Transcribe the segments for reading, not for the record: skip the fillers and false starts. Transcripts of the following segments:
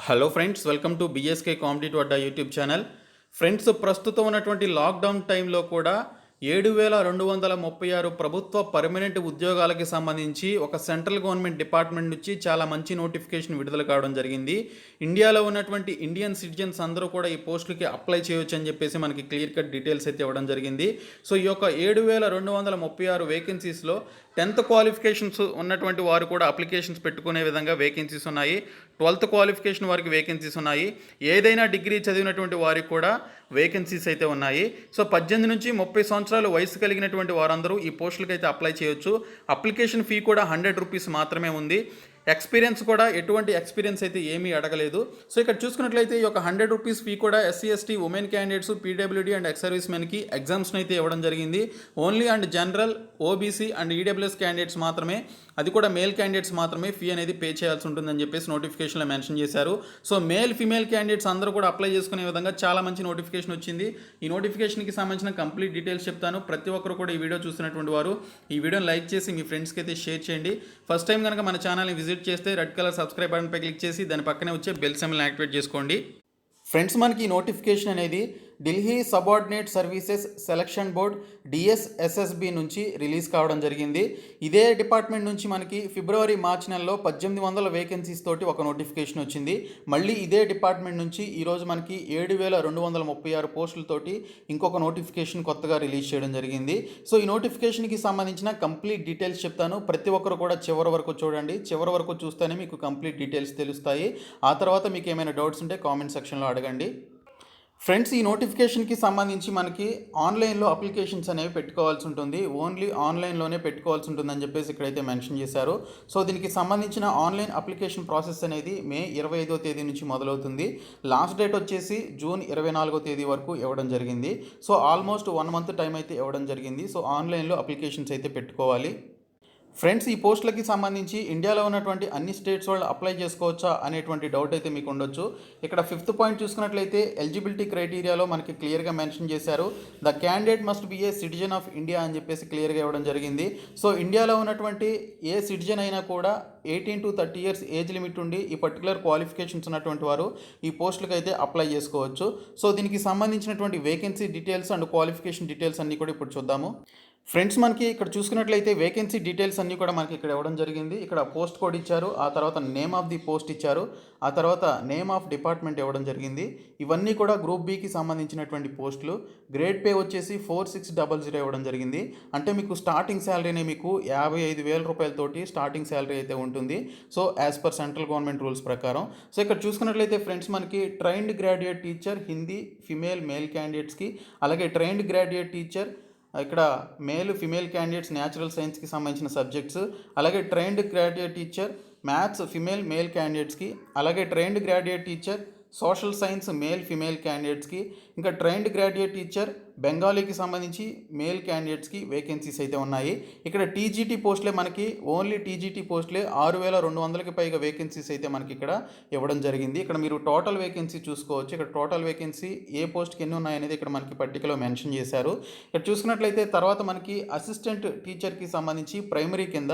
Hello friends, welcome to BSK competitive Adda YouTube channel. Friends, ప్రస్తుతం ఉన్నటువంటి lockdown టైంలో కూడా 7,236 ప్రభుత్వ పర్మనెంట్ ఉద్యోగాలకి సంబంధించి ఒక సెంట్రల్ గవర్నమెంట్ డిపార్ట్మెంట్ నుంచి చాలా మంచి నోటిఫికేషన్ విడుదల కావడం జరిగింది. ఇండియాలో ఉన్నటువంటి ఇండియన్ సిటిజన్స్ అందరూ కూడా ఈ పోస్టులకి అప్లై చేయొచ్చు అని చెప్పేసి మనకి క్లియర్ కట్ డీటెయిల్స్ అయితే ఇవ్వడం జరిగింది. సో ఈ యొక్క 7,236 వేకెన్సీస్లో 10th క్వాలిఫికేషన్స్ ఉన్నటువంటి వారు కూడా అప్లికేషన్స్ పెట్టుకునే విధంగా వేకెన్సీస్ ఉన్నాయి. 12th క్వాలిఫికేషన్ వారికి వేకెన్సీస్ ఉన్నాయి. ఏదైనా డిగ్రీ చదివినటువంటి వారికి కూడా వేకెన్సీస్ అయితే ఉన్నాయి. సో 18 నుంచి 30 సంవత్సరాలు వయసు కలిగినటువంటి వారందరూ ఈ పోస్టులకి అయితే అప్లై చేయొచ్చు. అప్లికేషన్ ఫీ కూడా 100 రూపీస్ మాత్రమే ఉంది. ఎక్స్పీరియన్స్ కూడా ఎటువంటి ఎక్స్పీరియన్స్ అయితే ఏమీ అడగలేదు. సో ఇక్కడ చూసుకున్నట్లయితే ఈ యొక్క 100 రూపీస్ ఫీ కూడా SC ST women candidates, PWD and ex service మెన్కి ఎగ్జామ్స్ని అయితే ఇవ్వడం జరిగింది. Only and general, OBC and EWS candidates మాత్రమే, అది కూడా మేల్ క్యాండిడేట్స్ మాత్రమే ఫీ అనేది పే చేయాల్సి ఉంటుందని చెప్పేసి నోటిఫికేషన్లో మెన్షన్ చేశారు. సో మేల్ ఫిమేల్ క్యాండిడేట్స్ అందరూ కూడా అప్లై చేసుకునే విధంగా చాలా మంచి నోటిఫికేషన్ వచ్చింది. ఈ నోటిఫికేషన్కి సంబంధించిన కంప్లీట్ డీటెయిల్స్ చెప్తాను. ప్రతి ఒక్కరు కూడా ఈ వీడియో చూస్తున్నటువంటి వారు ఈ వీడియోని లైక్ చేసి మీ ఫ్రెండ్స్కి అయితే షేర్ చేయండి. ఫస్ట్ టైం కనుక మన ఛానల్ని విజిట్ చేస్తే రెడ్ కలర్ సబ్స్క్రైబ్ బటన్పై క్లిక్ చేసి దాని పక్కనే వచ్చే బెల్ సింబల్ని యాక్టివేట్ చేసుకోండి. ఫ్రెండ్స్, మనకి ఈ నోటిఫికేషన్ అనేది Delhi subordinate services selection board DSSSB నుంచి రిలీజ్ కావడం జరిగింది. ఇదే డిపార్ట్మెంట్ నుంచి మనకి ఫిబ్రవరి మార్చి నెలలో 1800 వేకెన్సీస్ తోటి ఒక నోటిఫికేషన్ వచ్చింది. మళ్ళీ ఇదే డిపార్ట్మెంట్ నుంచి ఈరోజు మనకి 7,236 పోస్టులతోటి ఇంకొక నోటిఫికేషన్ కొత్తగా రిలీజ్ చేయడం జరిగింది. సో ఈ నోటిఫికేషన్కి సంబంధించిన కంప్లీట్ డీటెయిల్స్ చెప్తాను. ప్రతి ఒక్కరు కూడా చివరి వరకు చూడండి. చివరి వరకు చూస్తేనే మీకు కంప్లీట్ డీటెయిల్స్ తెలుస్తాయి. ఆ తర్వాత మీకు ఏమైనా డౌట్స్ ఉంటే కామెంట్ సెక్షన్లో అడగండి. ఫ్రెండ్స్, ఈ నోటిఫికేషన్కి సంబంధించి మనకి ఆన్లైన్లో అప్లికేషన్స్ అనేవి పెట్టుకోవాల్సి ఉంటుంది. ఓన్లీ ఆన్లైన్లోనే పెట్టుకోవాల్సి ఉంటుందని చెప్పేసి ఇక్కడైతే మెన్షన్ చేశారు. సో దీనికి సంబంధించిన ఆన్లైన్ అప్లికేషన్ ప్రాసెస్ అనేది మే 25వ తేదీ నుంచి మొదలవుతుంది. లాస్ట్ డేట్ వచ్చేసి జూన్ 24వ తేదీ వరకు ఇవ్వడం జరిగింది. సో ఆల్మోస్ట్ 1 మంత్ టైం అయితే ఇవ్వడం జరిగింది. సో ఆన్లైన్లో అప్లికేషన్స్ అయితే పెట్టుకోవాలి. ఫ్రెండ్స్, ఈ పోస్టులకి సంబంధించి ఇండియాలో ఉన్నటువంటి అన్ని స్టేట్స్ వాళ్ళు అప్లై చేసుకోవచ్చా అనేటువంటి డౌట్ అయితే మీకు ఉండొచ్చు. ఇక్కడ 5th పాయింట్ చూసుకున్నట్లయితే ఎలిజిబిలిటీ క్రైటీరియాలో మనకి క్లియర్గా మెన్షన్ చేశారు. The candidate must be A citizen of India అని చెప్పేసి క్లియర్గా ఇవ్వడం జరిగింది. సో ఇండియాలో ఉన్నటువంటి ఏ సిటిజన్ అయినా కూడా 18 to 30 years ఏజ్ లిమిట్ ఉండి ఈ పర్టికులర్ క్వాలిఫికేషన్స్ ఉన్నటువంటి వారు ఈ పోస్టులకు అయితే అప్లై చేసుకోవచ్చు. సో దీనికి సంబంధించినటువంటి vacancy details and qualification details అన్నీ కూడా ఇప్పుడు చూద్దాము. ఫ్రెండ్స్, మనకి ఇక్కడ చూసుకున్నట్లయితే వేకెన్సీ డీటెయిల్స్ అన్నీ కూడా మనకి ఇక్కడ ఇవ్వడం జరిగింది. ఇక్కడ పోస్ట్ కోడ్ ఇచ్చారు, ఆ తర్వాత నేమ్ ఆఫ్ ది పోస్ట్ ఇచ్చారు, ఆ తర్వాత నేమ్ ఆఫ్ డిపార్ట్మెంట్ ఇవ్వడం జరిగింది. ఇవన్నీ కూడా గ్రూప్ బికి సంబంధించినటువంటి పోస్టులు. గ్రేడ్ పే వచ్చేసి 4600 ఇవ్వడం జరిగింది. అంటే మీకు స్టార్టింగ్ శాలరీనే మీకు 55,000 రూపాయలతోటి స్టార్టింగ్ శాలరీ అయితే ఉంటుంది. So as per central government rules ప్రకారం. సో ఇక్కడ చూసుకున్నట్లయితే ఫ్రెండ్స్, మనకి trained graduate teacher Hindi female male క్యాండిడేట్స్కి, అలాగే ట్రైన్డ్ గ్రాడ్యుయేట్ టీచర్ ఇక్కడ మేల్ ఫిమేల్ క్యాండిడేట్స్ న్యాచురల్ సైన్స్కి సంబంధించిన సబ్జెక్ట్స్, అలాగే trained graduate teacher maths female male క్యాండిడేట్స్కి, అలాగే trained graduate teacher social science male female క్యాండిడేట్స్కి, ఇంకా ట్రైన్డ్ గ్రాడ్యుయేట్ టీచర్ బెంగాలీకి సంబంధించి మేల్ క్యాండిడేట్స్కి వేకెన్సీస్ అయితే ఉన్నాయి. ఇక్కడ టీజీటీ పోస్టులే మనకి ఓన్లీ టీజీటీ పోస్టులే 6,200కి పైగా వేకెన్సీస్ అయితే మనకి ఇక్కడ ఇవ్వడం జరిగింది. ఇక్కడ మీరు టోటల్ వేకెన్సీ చూసుకోవచ్చు. ఇక్కడ టోటల్ వేకెన్సీ ఏ పోస్ట్కి ఎన్ని ఉన్నాయనేది ఇక్కడ మనకి పట్టికలో మెన్షన్ చేశారు. ఇక్కడ చూసుకున్నట్లయితే తర్వాత మనకి అసిస్టెంట్ టీచర్కి సంబంధించి ప్రైమరీ కింద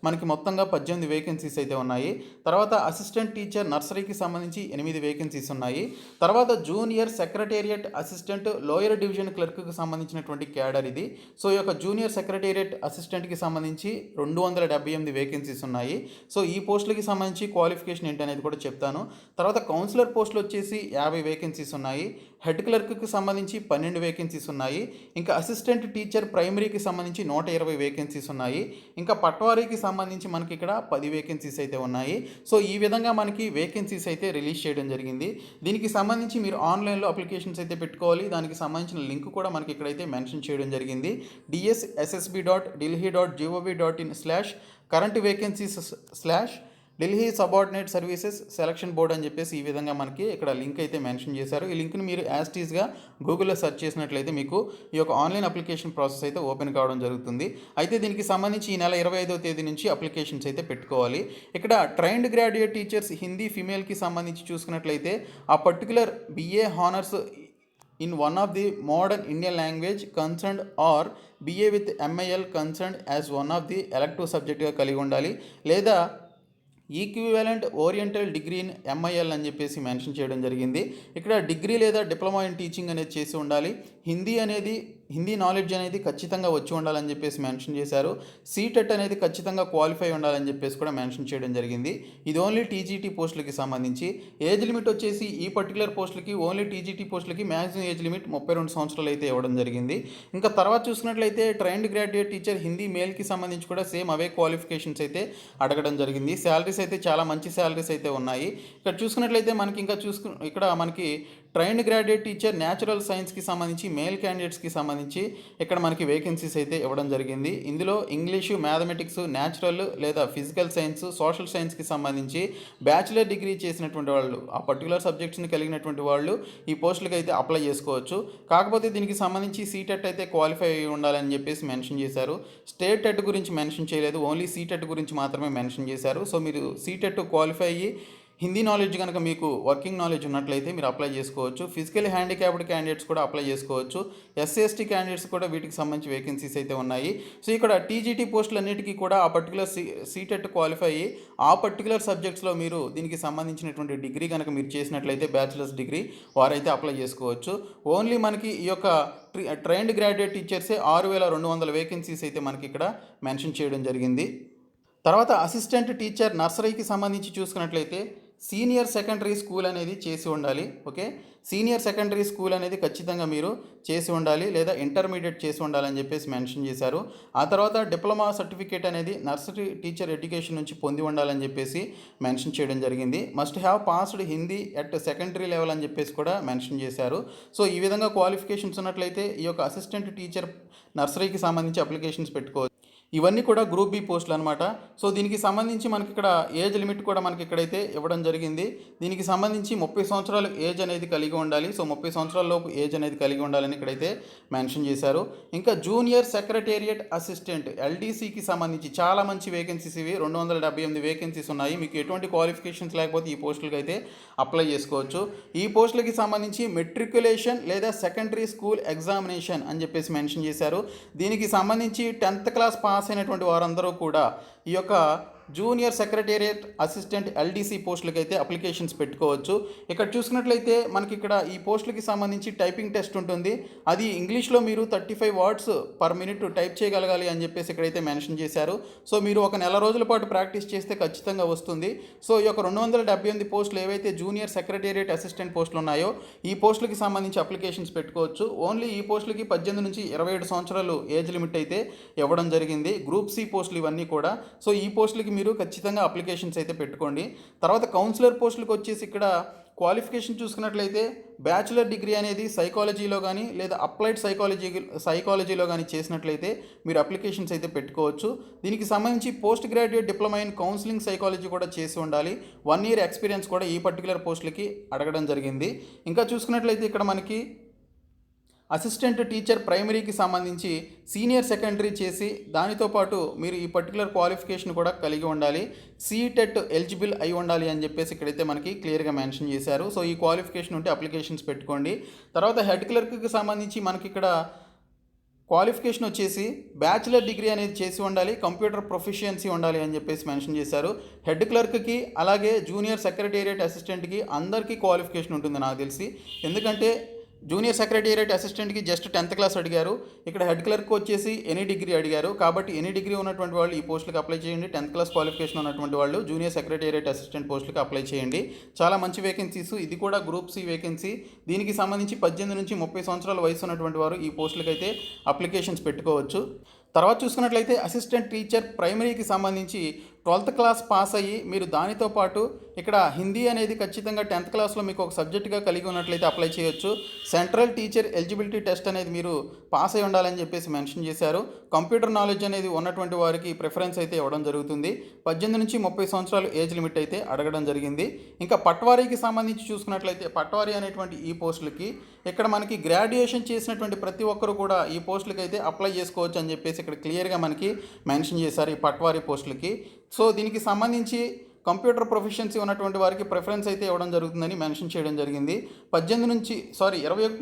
మనకి మొత్తంగా 18 వేకెన్సీస్ అయితే ఉన్నాయి. తర్వాత అసిస్టెంట్ టీచర్ నర్సరీకి సంబంధించి 8 వేకెన్సీస్ ఉన్నాయి. తర్వాత junior secretariat assistant lower division క్లర్క్కి సంబంధించినటువంటి క్యాడర్ ఇది. సో ఈ యొక్క జూనియర్ సెక్రటేరియట్ అసిస్టెంట్కి సంబంధించి 278 వేకెన్సీస్ ఉన్నాయి. సో ఈ పోస్టులకి సంబంధించి క్వాలిఫికేషన్ ఏంటి అనేది కూడా చెప్తాను. తర్వాత కౌన్సిలర్ పోస్టులు వచ్చేసి 50 వేకెన్సీస్ ఉన్నాయి. హెడ్ క్లర్క్కి సంబంధించి 12 వేకెన్సీస్ ఉన్నాయి. ఇంకా అసిస్టెంట్ టీచర్ ప్రైమరీకి సంబంధించి 120 వేకెన్సీస్ ఉన్నాయి. ఇంకా పట్వారీకి సంబంధించి మనకి ఇక్కడ 10 వేకెన్సీస్ అయితే ఉన్నాయి. సో ఈ విధంగా మనకి వేకెన్సీస్ అయితే రిలీజ్ చేయడం జరిగింది. దీనికి సంబంధించి మీరు ఆన్లైన్లో అప్లికేషన్స్ అయితే పెట్టుకోవాలి. దానికి సంబంధించిన లింక్ కూడా మనకి ఇక్కడైతే మెన్షన్ చేయడం జరిగింది. dsssb.delhi.gov.in/current vacancies/ఢిల్లీ సబార్డినేట్ సర్వీసెస్ సెలక్షన్ బోర్డ్ అని చెప్పేసి ఈ విధంగా మనకి ఇక్కడ లింక్ అయితే మెన్షన్ చేశారు. ఈ లింక్ని మీరు యాస్టీస్గా గూగుల్లో సెర్చ్ చేసినట్లయితే మీకు ఈ యొక్క ఆన్లైన్ అప్లికేషన్ ప్రాసెస్ అయితే ఓపెన్ కావడం జరుగుతుంది. అయితే దీనికి సంబంధించి ఈ నెల 25వ తేదీ నుంచి అప్లికేషన్స్ అయితే పెట్టుకోవాలి. ఇక్కడ ట్రైన్డ్ గ్రాడ్యుయేట్ టీచర్స్ హిందీ ఫిమేల్కి సంబంధించి చూసుకున్నట్లయితే ఆ particular BA honours in one of the modern Indian language concerned or BA with MIL concerned as one of the elective subject గా కలిగి ఉండాలి. లేదా equivalent oriental degree in mil అని చెప్పేసి మెన్షన్ చేయడం జరిగింది. ఇక్కడ డిగ్రీ లేదా డిప్లొమా ఇన్ టీచింగ్ అనేది చేసి ఉండాలి. హిందీ నాలెడ్జ్ అనేది ఖచ్చితంగా వచ్చి ఉండాలని చెప్పేసి మెన్షన్ చేశారు. సీటెట్ అనేది ఖచ్చితంగా క్వాలిఫై ఉండాలని చెప్పేసి కూడా మెన్షన్ చేయడం జరిగింది. ఇది ఓన్లీ టీజీటీ పోస్టులకి సంబంధించి. ఏజ్ లిమిట్ వచ్చేసి ఈ పర్టికులర్ పోస్టులకి, ఓన్లీ టీజీటీ పోస్టులకి మ్యాక్సిమం ఏజ్ లిమిట్ 32 సంవత్సరాలు అయితే ఇవ్వడం జరిగింది. ఇంకా తర్వాత చూసుకున్నట్లయితే ట్రైన్డ్ గ్రాడ్యుయేట్ టీచర్ హిందీ మేల్కి సంబంధించి కూడా సేమ్ అవే క్వాలిఫికేషన్స్ అయితే అడగడం జరిగింది. శాలరీస్ అయితే చాలా మంచి శాలరీస్ అయితే ఉన్నాయి. ఇక్కడ చూసుకున్నట్లయితే ఇక్కడ మనకి ట్రైన్డ్ గ్రాడ్యుయేట్ టీచర్ న్యాచురల్ సైన్స్కి సంబంధించి మేల్ క్యాండిడేట్స్కి సంబంధించి ఇక్కడ మనకి వేకెన్సీస్ అయితే ఇవ్వడం జరిగింది. ఇందులో ఇంగ్లీషు, మ్యాథమెటిక్స్, న్యాచురల్ లేదా ఫిజికల్ సైన్స్, సోషల్ సైన్స్కి సంబంధించి బ్యాచిలర్ డిగ్రీ చేసినటువంటి వాళ్ళు, ఆ పర్టికులర్ సబ్జెక్ట్స్ని కలిగినటువంటి వాళ్ళు ఈ పోస్టులకి అయితే అప్లై చేసుకోవచ్చు. కాకపోతే దీనికి సంబంధించి సీటెట్ అయితే క్వాలిఫై అయ్యి ఉండాలని చెప్పేసి మెన్షన్ చేశారు. స్టేట్ టెట్ గురించి మెన్షన్ చేయలేదు, ఓన్లీ సీటెట్ గురించి మాత్రమే మెన్షన్ చేశారు. సో మీరు సీటెట్ క్వాలిఫై అయ్యి హిందీ నాలెడ్జ్ కనుక మీకు వర్కింగ్ నాలెడ్జ్ ఉన్నట్లయితే మీరు అప్లై చేసుకోవచ్చు. ఫిజికల్ హ్యాండిక్యాప్డ్ క్యాండిడేట్స్ కూడా అప్లై చేసుకోవచ్చు. ఎస్సీ క్యాండిడేట్స్ కూడా వీటికి సంబంధించి వేకెన్సీస్ అయితే ఉన్నాయి. సో ఇక్కడ టీజీటీ పోస్టులన్నిటికీ కూడా ఆ పర్టికులర్ సీటెట్ క్వాలిఫై అయ్యి ఆ పర్టికులర్ సబ్జెక్ట్స్లో మీరు దీనికి సంబంధించినటువంటి డిగ్రీ కనుక మీరు చేసినట్లయితే బ్యాచిలర్స్ డిగ్రీ వారైతే అప్లై చేసుకోవచ్చు. ఓన్లీ మనకి ఈ యొక్క ట్రైన్డ్ గ్రాడ్యుయేట్ టీచర్సే 6200 వేకెన్సీస్ అయితే మనకి ఇక్కడ మెన్షన్ చేయడం జరిగింది. తర్వాత అసిస్టెంట్ టీచర్ నర్సరీకి సంబంధించి చూసుకున్నట్లయితే సీనియర్ సెకండరీ స్కూల్ అనేది చేసి ఉండాలి. ఓకే, సీనియర్ సెకండరీ స్కూల్ అనేది ఖచ్చితంగా మీరు చేసి ఉండాలి, లేదా ఇంటర్మీడియట్ చేసి ఉండాలని చెప్పేసి మెన్షన్ చేశారు. ఆ తర్వాత డిప్లొమా సర్టిఫికేట్ అనేది నర్సరీ టీచర్ ఎడ్యుకేషన్ నుంచి పొంది ఉండాలని చెప్పేసి మెన్షన్ చేయడం జరిగింది. Must have passed Hindi at secondary level అని చెప్పేసి కూడా మెన్షన్ చేశారు. సో ఈ విధంగా క్వాలిఫికేషన్స్ ఉన్నట్లయితే ఈ యొక్క అసిస్టెంట్ టీచర్ నర్సరీకి సంబంధించి అప్లికేషన్స్ పెట్టుకోవచ్చు. ఇవన్నీ కూడా గ్రూప్ బి పోస్టులు అనమాట. సో దీనికి సంబంధించి మనకి ఇక్కడ ఏజ్ లిమిట్ కూడా మనకి ఇక్కడైతే ఇవ్వడం జరిగింది. దీనికి సంబంధించి 30 సంవత్సరాలు ఏజ్ అనేది కలిగి ఉండాలి. సో 30 సంవత్సరాల లోపు ఏజ్ అనేది కలిగి ఉండాలని ఇక్కడైతే మెన్షన్ చేశారు. ఇంకా జూనియర్ సెక్రటేరియట్ అసిస్టెంట్ ఎల్డీసీకి సంబంధించి చాలా మంచి వేకెన్సీస్ ఇవి 278 వేకెన్సీస్ ఉన్నాయి. మీకు ఎటువంటి క్వాలిఫికేషన్స్ లేకపోతే ఈ పోస్టులకి అయితే అప్లై చేసుకోవచ్చు. ఈ పోస్టులకి సంబంధించి మెట్రికులేషన్ లేదా సెకండరీ స్కూల్ ఎగ్జామినేషన్ అని చెప్పేసి మెన్షన్ చేశారు. దీనికి సంబంధించి 10th క్లాస్ పాస్ అయినటువంటి వారందరూ కూడా ఈ యొక్క జూనియర్ సెక్రటేరియట్ అసిస్టెంట్ ఎల్డీసీ పోస్టులకి అయితే అప్లికేషన్స్ పెట్టుకోవచ్చు. ఇక్కడ చూసుకున్నట్లయితే మనకి ఇక్కడ ఈ పోస్టులకి సంబంధించి టైపింగ్ టెస్ట్ ఉంటుంది. అది ఇంగ్లీష్లో మీరు 35 వర్డ్స్ పర్ మినిట్ టైప్ చేయగలగాలి అని చెప్పేసి ఇక్కడైతే మెన్షన్ చేశారు. సో మీరు ఒక నెల రోజుల పాటు ప్రాక్టీస్ చేస్తే ఖచ్చితంగా వస్తుంది. సో ఈ యొక్క 278 పోస్టులు ఏవైతే జూనియర్ సెక్రటేరియట్ అసిస్టెంట్ పోస్టులు ఉన్నాయో ఈ పోస్టులకి సంబంధించి అప్లికేషన్స్ పెట్టుకోవచ్చు. ఓన్లీ ఈ పోస్టులకి 18 నుంచి 27 సంవత్సరాలు ఏజ్ లిమిట్ అయితే ఇవ్వడం జరిగింది. గ్రూప్ సి పోస్టులు ఇవన్నీ కూడా. సో ఈ పోస్టులకి మీరు ఖచ్చితంగా అప్లికేషన్స్ అయితే పెట్టుకోండి. తర్వాత కౌన్సిలర్ పోస్టులకు వచ్చేసి ఇక్కడ క్వాలిఫికేషన్ చూసుకున్నట్లయితే బ్యాచిలర్ డిగ్రీ అనేది సైకాలజీలో కానీ లేదా అప్లైడ్ సైకాలజీలో కానీ చేసినట్లయితే మీరు అప్లికేషన్స్ అయితే పెట్టుకోవచ్చు. దీనికి సంబంధించి post graduate diploma in counselling psychology కూడా చేసి ఉండాలి. 1 year ఎక్స్పీరియన్స్ కూడా ఈ పర్టికులర్ పోస్టులకి అడగడం జరిగింది. ఇంకా చూసుకున్నట్లయితే ఇక్కడ మనకి అసిస్టెంట్ టీచర్ ప్రైమరీకి సంబంధించి సీనియర్ సెకండరీ చేసి దానితో పాటు మీరు ఈ పర్టికులర్ క్వాలిఫికేషన్ కూడా కలిగి ఉండాలి. సీటెట్ ఎలిజిబుల్ అయి ఉండాలి అని చెప్పేసి ఇక్కడైతే మనకి క్లియర్గా మెన్షన్ చేశారు. సో ఈ క్వాలిఫికేషన్ ఉంటే అప్లికేషన్స్ పెట్టుకోండి. తర్వాత హెడ్ క్లర్క్కి సంబంధించి మనకి ఇక్కడ క్వాలిఫికేషన్ వచ్చేసి బ్యాచిలర్ డిగ్రీ అనేది చేసి ఉండాలి, కంప్యూటర్ ప్రొఫిషియన్సీ ఉండాలి అని చెప్పేసి మెన్షన్ చేశారు. హెడ్ క్లర్క్కి అలాగే జూనియర్ సెక్రటేరియట్ అసిస్టెంట్కి అందరికీ క్వాలిఫికేషన్ ఉంటుంది నాకు తెలిసి. ఎందుకంటే జూనియర్ సెక్రటేరియట్ అసిస్టెంట్కి జస్ట్ 10th క్లాస్ అడిగారు, ఇక్కడ హెడ్ క్లర్క్ వచ్చేసి ఎనీ డిగ్రీ అడిగారు. కాబట్టి ఎనీ డిగ్రీ ఉన్నటువంటి వాళ్ళు ఈ పోస్టులకు అప్లై చేయండి. 10th క్లాస్ క్వాలిఫికేషన్ ఉన్నటువంటి వాళ్ళు జూనియర్ సెక్రటేరియట్ అసిస్టెంట్ పోస్టులకు అప్లై చేయండి. చాలా మంచి వేకెన్సీస్. ఇది కూడా గ్రూప్ సి వేకెన్సీ. దీనికి సంబంధించి 18 నుంచి 30 సంవత్సరాల వయసు ఉన్నటువంటి వారు ఈ పోస్టులకు అయితే అప్లికేషన్స్ పెట్టుకోవచ్చు. తర్వాత చూసుకున్నట్లయితే అసిస్టెంట్ టీచర్ ప్రైమరీకి సంబంధించి 12th క్లాస్ పాస్ అయ్యి మీరు దానితో పాటు ఇక్కడ హిందీ అనేది ఖచ్చితంగా 10th క్లాస్లో మీకు ఒక సబ్జెక్టుగా కలిగి ఉన్నట్లయితే అప్లై చేయొచ్చు. సెంట్రల్ టీచర్ ఎలిజిబిలిటీ టెస్ట్ అనేది మీరు పాస్ అయి ఉండాలని చెప్పేసి మెన్షన్ చేశారు. కంప్యూటర్ నాలెడ్జ్ అనేది ఉన్నటువంటి వారికి ప్రిఫరెన్స్ అయితే ఇవ్వడం జరుగుతుంది. 18 నుంచి 30 సంవత్సరాలు ఏజ్ లిమిట్ అయితే అడగడం జరిగింది. ఇంకా పట్వారీకి సంబంధించి చూసుకున్నట్లయితే పట్వారీ అనేటువంటి ఈ పోస్టులకి ఇక్కడ మనకి గ్రాడ్యుయేషన్ చేసినటువంటి ప్రతి ఒక్కరు కూడా ఈ పోస్టులకి అయితే అప్లై చేసుకోవచ్చు అని చెప్పేసి ఇక్కడ క్లియర్గా మనకి మెన్షన్ చేశారు ఈ పట్వారీ పోస్టులకి. సో దీనికి సంబంధించి కంప్యూటర్ ప్రొఫిషియన్సీ ఉన్నటువంటి వారికి ప్రిఫరెన్స్ అయితే ఇవ్వడం జరుగుతుందని మెన్షన్ చేయడం జరిగింది. 21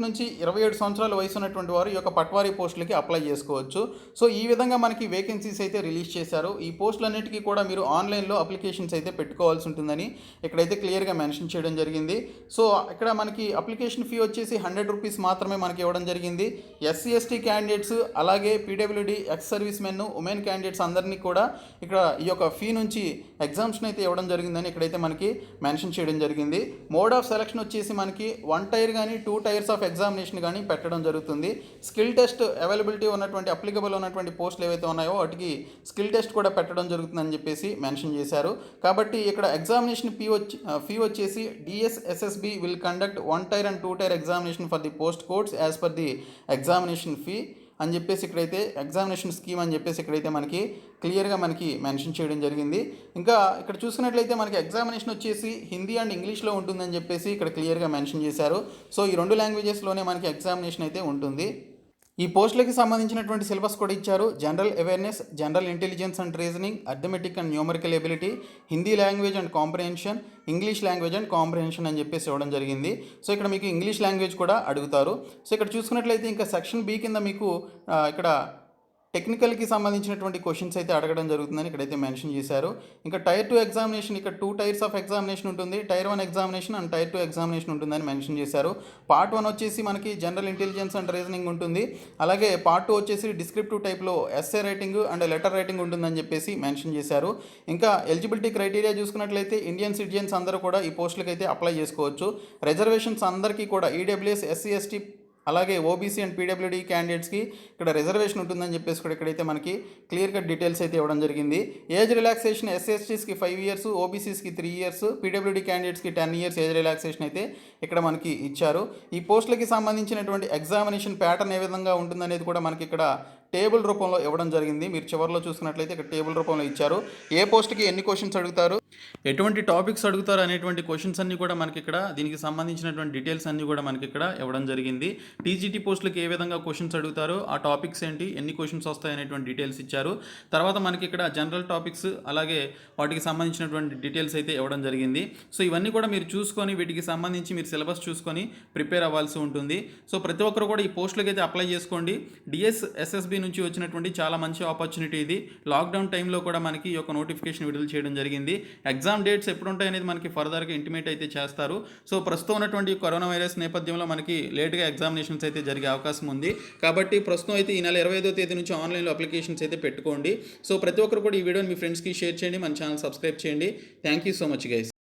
నుంచి 27 సంవత్సరాల వయసు ఉన్నటువంటి వారు ఈ యొక్క పట్వారీ పోస్టులకి అప్లై చేసుకోవచ్చు. సో ఈ విధంగా మనకి వేకెన్సీస్ అయితే రిలీజ్ చేశారు. ఈ పోస్టులన్నిటికీ కూడా మీరు ఆన్లైన్లో అప్లికేషన్స్ అయితే పెట్టుకోవాల్సి ఉంటుందని ఇక్కడైతే క్లియర్గా మెన్షన్ చేయడం జరిగింది. సో ఇక్కడ మనకి అప్లికేషన్ ఫీ వచ్చేసి 100 రూపీస్ మాత్రమే మనకి ఇవ్వడం జరిగింది. ఎస్సీ ఎస్టీ క్యాండిడేట్స్ అలాగే PWD ex service men women candidates అందరినీ కూడా ఇక్కడ ఈ యొక్క ఫీ నుంచి ఎగ్జామ్షన్ అయితే ఇవ్వడం జరిగిందని ఇక్కడైతే మనకి మెన్షన్ చేయడం జరిగింది. మోడ్ ఆఫ్ సెలక్షన్ వచ్చేసి మనకి 1 టైర్ కానీ 2 టైర్స్ ఆఫ్ ఎగ్జామినేషన్ కానీ పెట్టడం జరుగుతుంది. స్కిల్ టెస్ట్ అవైలబిలిటీ ఉన్నటువంటి అప్లికబుల్ ఉన్నటువంటి పోస్టులు ఏవైతే ఉన్నాయో వాటికి స్కిల్ టెస్ట్ కూడా పెట్టడం జరుగుతుందని చెప్పేసి మెన్షన్ చేశారు. కాబట్టి ఇక్కడ ఎగ్జామినేషన్ ఫీ వచ్చేసి DSSSB will conduct 1 tier and 2 tier examination for the post codes as per the examination fee అని చెప్పేసి ఇక్కడైతే ఎగ్జామినేషన్ స్కీమ్ అని చెప్పేసి ఇక్కడైతే మనకి క్లియర్గా మనకి మెన్షన్ చేయడం జరిగింది. ఇంకా ఇక్కడ చూసుకున్నట్లయితే మనకి ఎగ్జామినేషన్ వచ్చేసి హిందీ అండ్ ఇంగ్లీష్లో ఉంటుందని చెప్పేసి ఇక్కడ క్లియర్గా మెన్షన్ చేశారు. సో ఈ 2 లాంగ్వేజెస్లోనే మనకి ఎగ్జామినేషన్ అయితే ఉంటుంది. ఈ పోస్టులకి సంబంధించినటువంటి సిలబస్ కూడా ఇచ్చారు. General awareness, general intelligence and reasoning, arithmetic and numerical ability, Hindi language and comprehension, English language and comprehension అని చెప్పేసి ఇవ్వడం జరిగింది. సో ఇక్కడ మీకు ఇంగ్లీష్ లాంగ్వేజ్ కూడా అడుగుతారు. సో ఇక్కడ చూసుకున్నట్లయితే ఇంకా సెక్షన్ బి కింద మీకు ఇక్కడ టెక్నికల్కి సంబంధించినటువంటి క్వశ్చన్స్ అయితే అడగడం జరుగుతుందని ఇక్కడైతే మెన్షన్ చేశారు. ఇంకా టైర్ 2 ఎగ్జామినేషన్ ఇక్కడ 2 టైర్స్ ఆఫ్ ఎగ్జామినేషన్ ఉంటుంది. Tier 1 examination and tier 2 examination ఉంటుందని మెన్షన్ చేశారు. పార్ట్ 1 వచ్చేసి మనకి జనరల్ ఇంటెలిజెన్స్ అండ్ రీజనింగ్ ఉంటుంది. అలాగే పార్ట్ 2 వచ్చేసి డిస్క్రిప్టివ్ టైప్లో essay writing and letter writing ఉంటుందని చెప్పేసి మెన్షన్ చేశారు. ఇంకా ఎలిజిబిలిటీ క్రైటీరియా చూసుకున్నట్లయితే ఇండియన్ సిటిజన్స్ అందరూ కూడా ఈ పోస్టులకి అయితే అప్లై చేసుకోవచ్చు. రిజర్వేషన్స్ అందరికీ కూడా ఈడబ్ల్యూఎస్, ఎస్సీ ఎస్టీ అలాగే ఓబీసీ అండ్ పీడబ్ల్యూడీ క్యాండిడేట్స్కి ఇక్కడ రిజర్వేషన్ ఉంటుందని చెప్పేసి కూడా ఇక్కడైతే మనకి క్లియర్ కట్ డీటెయిల్స్ అయితే ఇవ్వడం జరిగింది. ఏజ్ రిలాక్సేషన్ ఎస్సీఎస్టీస్కి 5 ఇయర్స్, ఓబీసీస్కి 3 ఇయర్స్, పీడబ్ల్యూడీ క్యాండిడేట్స్కి 10 ఇయర్స్ ఏజ్ రిలాక్సేషన్ అయితే ఇక్కడ మనకి ఇచ్చారు. ఈ పోస్టులకి సంబంధించినటువంటి ఎగ్జామినేషన్ ప్యాటర్న్ ఏ విధంగా ఉంటుందనేది కూడా మనకి ఇక్కడ టేబుల్ రూపంలో ఇవ్వడం జరిగింది. మీరు చివరిలో చూసుకున్నట్లయితే ఇక్కడ టేబుల్ రూపంలో ఇచ్చారు. ఏ పోస్ట్కి ఎన్ని క్వశ్చన్స్ అడుగుతారు, ఎటువంటి టాపిక్స్ అడుగుతారు అనేటువంటి క్వశ్చన్స్ అన్నీ కూడా మనకి ఇక్కడ దీనికి సంబంధించినటువంటి డీటెయిల్స్ అన్నీ కూడా మనకి ఇక్కడ ఇవ్వడం జరిగింది. టీజీటీ పోస్టులకి ఏ విధంగా క్వశ్చన్స్ అడుగుతారు, ఆ టాపిక్స్ ఏంటి, ఎన్ని క్వశ్చన్స్ వస్తాయి అనేటువంటి డీటెయిల్స్ ఇచ్చారు. తర్వాత మనకి ఇక్కడ జనరల్ టాపిక్స్ అలాగే వాటికి సంబంధించినటువంటి డీటెయిల్స్ అయితే ఇవ్వడం జరిగింది. సో ఇవన్నీ కూడా మీరు చూసుకొని వీటికి సంబంధించి మీరు సిలబస్ చూసుకొని ప్రిపేర్ అవ్వాల్సి ఉంటుంది. సో ప్రతి ఒక్కరు కూడా ఈ పోస్టులకి అయితే అప్లై చేసుకోండి. డిఎస్ఎస్ఎస్బి నుంచి వచ్చినటువంటి చాలా మంచి ఆపర్చునిటీ ఇది. లాక్డౌన్ టైంలో కూడా మనకి ఈ యొక్క నోటిఫికేషన్ విడుదల చేయడం జరిగింది. ఎగ్జామ్ డేట్స్ ఎప్పుడు ఉంటాయి అనేది మనకి ఫర్దర్గా ఇంటిమేట్ అయితే చేస్తారు. సో ప్రస్తుతం ఉన్నటువంటి కరోనా వైరస్ నేపథ్యంలో మనకి లేట్గా ఎగ్జామినేషన్స్ అయితే జరిగే అవకాశం ఉంది. కాబట్టి ప్రస్తుతం అయితే ఈ నెల 25వ తేదీ నుంచి ఆన్లైన్లో అప్లికేషన్స్ అయితే పెట్టుకోండి. సో ప్రతి ఒక్కరు కూడా ఈ వీడియోని మీ ఫ్రెండ్స్కి షేర్ చేయండి, మన ఛానల్ సబ్స్క్రైబ్ చేయండి. Thank you so much guys.